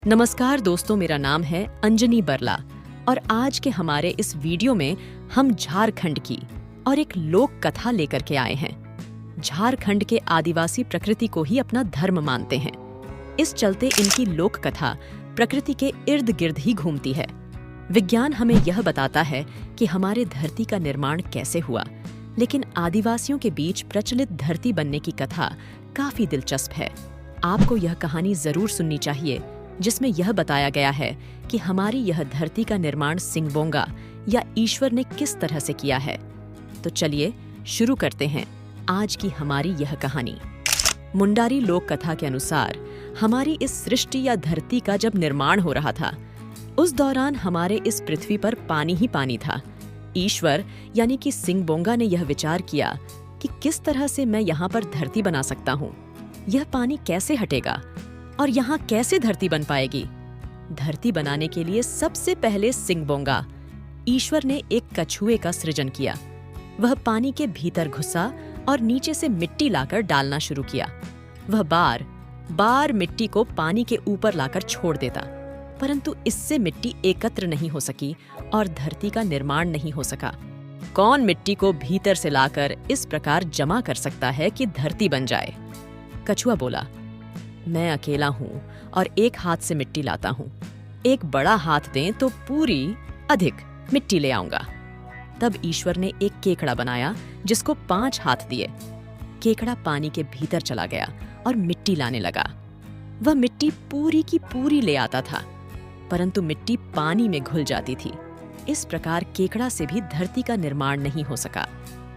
नमस्कार दोस्तों, मेरा नाम है अंजनी बरला और आज के हमारे इस वीडियो में हम झारखंड की और एक लोक कथा लेकर के आए हैं। झारखंड के आदिवासी प्रकृति को ही अपना धर्म मानते हैं। इस चलते इनकी लोक कथा प्रकृति के इर्द गिर्द ही घूमती है। विज्ञान हमें यह बताता है कि हमारे धरती का निर्माण कैसे हुआ, लेकिन आदिवासियों के बीच प्रचलित धरती बनने की कथा काफी दिलचस्प है। आपको यह कहानी जरूर सुननी चाहिए, जिसमें यह बताया गया है कि हमारी यह धरती का निर्माण सिंगबोंगा या ईश्वर ने किस तरह से किया है। तो चलिए शुरू करते हैं आज की हमारी यह कहानी। मुंडारी लोक कथा के अनुसार हमारी इस सृष्टि या धरती का जब निर्माण हो रहा था, उस दौरान हमारे इस पृथ्वी पर पानी ही पानी था। ईश्वर यानी कि सिंगबोंगा ने यह विचार किया कि किस तरह से मैं यहाँ पर धरती बना सकता हूँ। यह पानी कैसे हटेगा और यहाँ कैसे धरती बन पाएगी। धरती बनाने के लिए सबसे पहले सिंगबोंगा ईश्वर ने एक कछुए का सृजन किया। वह पानी के भीतर घुसा और नीचे से मिट्टी लाकर डालना शुरू किया। वह बार बार मिट्टी को पानी के ऊपर लाकर छोड़ देता, परंतु इससे मिट्टी एकत्र नहीं हो सकी और धरती का निर्माण नहीं हो सका। कौन मिट्टी को भीतर से लाकर इस प्रकार जमा कर सकता है कि धरती बन जाए? कछुआ बोला, मैं अकेला हूँ और एक हाथ से मिट्टी लाता हूँ। एक बड़ा हाथ दें तो पूरी अधिक मिट्टी ले आऊंगा। तब ईश्वर ने एक केकड़ा बनाया जिसको 5 हाथ दिए। केकड़ा पानी के भीतर चला गया और मिट्टी लाने लगा। वह मिट्टी पूरी की पूरी ले आता था, परंतु मिट्टी पानी में घुल जाती थी। इस प्रकार केकड़ा से भी धरती का निर्माण नहीं हो सका।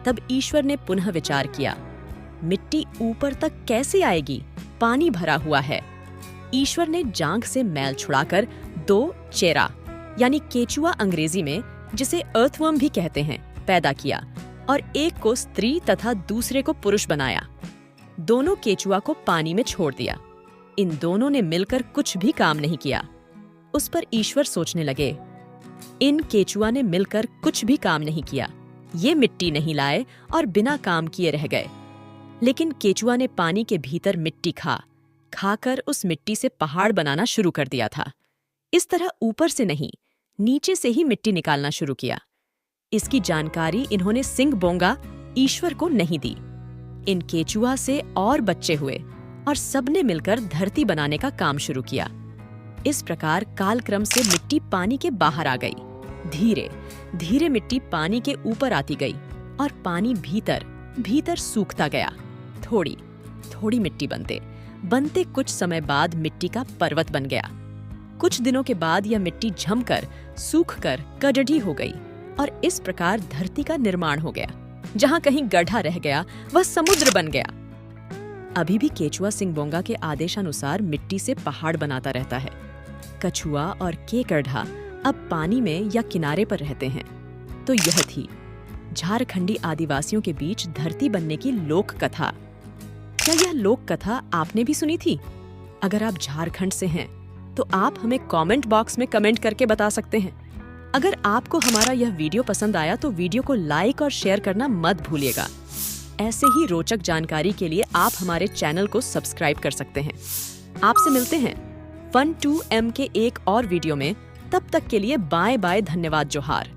तब ईश्वर ने पुनः विचार किया, मिट्टी ऊपर तक कैसे आएगी? पानी भरा हुआ है। ईश्वर ने जांघ से मैल छुड़ाकर 2 चेरा यानी केचुआ अंग्रेजी में, जिसे अर्थवर्म भी कहते हैं, पैदा किया और एक को स्त्री तथा दूसरे को पुरुष बनाया। दोनों केचुआ को पानी में छोड़ दिया। इन दोनों ने मिलकर कुछ भी काम नहीं किया। उस पर ईश्वर सोचने लगे, इन केचुआ ने मिलकर कुछ भी काम नहीं किया। ये मिट्टी नहीं लाए और बिना काम किए रह गए। लेकिन केचुआ ने पानी के भीतर मिट्टी खाकर उस मिट्टी से पहाड़ बनाना शुरू कर दिया था। इस तरह ऊपर से नहीं, नीचे से ही मिट्टी निकालना शुरू किया। इसकी जानकारी इन्होंने सिंगबोंगा ईश्वर को नहीं दी। इन केचुआ से और बच्चे हुए और सबने मिलकर धरती बनाने का काम शुरू किया। इस प्रकार कालक्रम से मिट्टी पानी के बाहर आ गई। धीरे धीरे मिट्टी पानी के ऊपर आती गई और पानी भीतर सूखता गया। थोड़ी थोड़ी मिट्टी बनते कुछ समय बाद मिट्टी का पर्वत बन गया। कुछ दिनों के बाद यह मिट्टी जमकर सूखकर कजड़ी हो गई और इस प्रकार धरती का निर्माण हो गया। जहाँ कहीं गड्ढा रह गया वह समुद्र बन गया। अभी भी केचुआ सिंगबोंगा के आदेशानुसार मिट्टी से पहाड़ बनाता रहता है। कछुआ और केकड़ा अब पानी में या किनारे पर रहते हैं। तो यह थी झारखंडी आदिवासियों के बीच धरती बनने की लोक कथा। क्या यह लोक कथा आपने भी सुनी थी? अगर आप झारखंड से हैं तो आप हमें कमेंट बॉक्स में कमेंट करके बता सकते हैं। अगर आपको हमारा यह वीडियो पसंद आया तो वीडियो को लाइक और शेयर करना मत भूलिएगा। ऐसे ही रोचक जानकारी के लिए आप हमारे चैनल को सब्सक्राइब कर सकते हैं। आपसे मिलते हैं Fun2M के एक और वीडियो में। तब तक के लिए बाय बाय, धन्यवाद, जोहार।